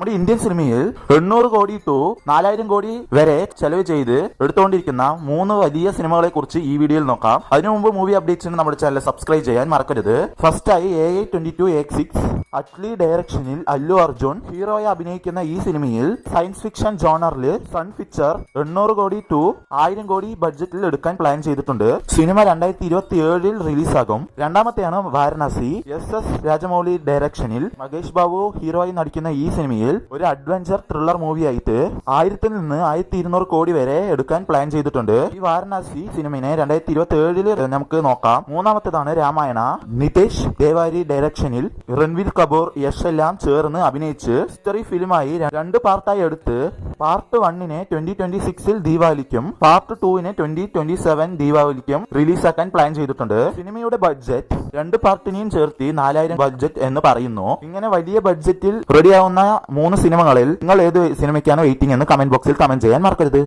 നമ്മുടെ ഇന്ത്യൻ സിനിമയിൽ 800 കോടി ടു 4000 കോടി വരെ ചെലവ് ചെയ്ത് എടുത്തുകൊണ്ടിരിക്കുന്ന 3 വലിയ സിനിമകളെ കുറിച്ച് ഈ വീഡിയോയിൽ നോക്കാം. അതിനു മുമ്പ് മൂവി അപ്ഡേറ്റ്സിന് നമ്മുടെ ചാനൽ സബ്സ്ക്രൈബ് ചെയ്യാൻ മറക്കരുത്. ഫസ്റ്റായി AI-22X6 അറ്റ്ലി ഡയറക്ഷനിൽ അല്ലു അർജുൻ ഹീറോയെ അഭിനയിക്കുന്ന ഈ സിനിമയിൽ സയൻസ് ഫിക്ഷൻ ജോണറിൽ സൺ പിക്ചർ 800 കോടി ടു 1000 കോടി ബഡ്ജറ്റിൽ എടുക്കാൻ പ്ലാൻ ചെയ്തിട്ടുണ്ട്. സിനിമ 2027 റിലീസാകും. രണ്ടാമത്തെയാണ് വാരണാസി. SS രാജമൗലി ഡയറക്ഷനിൽ മഹേഷ് ബാബു ഹീറോയി നടിക്കുന്ന ഈ സിനിമയിൽ ഒരു അഡ്വഞ്ചർ ത്രില്ലർ മൂവി ആയിട്ട് 1000 നിന്ന് 1200 കോടി വരെ എടുക്കാൻ പ്ലാൻ ചെയ്തിട്ടുണ്ട്. ഈ വാരണാസി സിനിമയെ 2027 നമുക്ക് നോക്കാം. മൂന്നാമത്തേതാണ് രാമായണ. നിതേഷ് ദേവാരി ഡയറക്ഷനിൽ രൺവീർ കപൂർ യശ് എല്ലാം ചേർന്ന് അഭിനയിച്ച് ഹിസ്റ്ററി ഫിലിമായി 2 പാർട്ടായി എടുത്ത് പാർട്ട് 1 2026 ദീപാവലിക്കും പാർട്ട് 2 2027 ദീപാവലിക്കും റിലീസാക്കാൻ പ്ലാൻ ചെയ്തിട്ടുണ്ട്. സിനിമയുടെ ബഡ്ജറ്റ് 2 പാർട്ടിനെയും ചേർത്ത് 4000 ബഡ്ജറ്റ് എന്ന് പറയുന്നു. ഇങ്ങനെ വലിയ ബഡ്ജറ്റിൽ റെഡിയാവുന്ന 3 സിനിമകളിൽ നിങ്ങൾ ഏത് സിനിമയ്ക്കാണ് വെയിറ്റിംഗ് എന്ന് കമന്റ് ബോക്സിൽ കമന്റ് ചെയ്യാൻ മറക്കരുത്.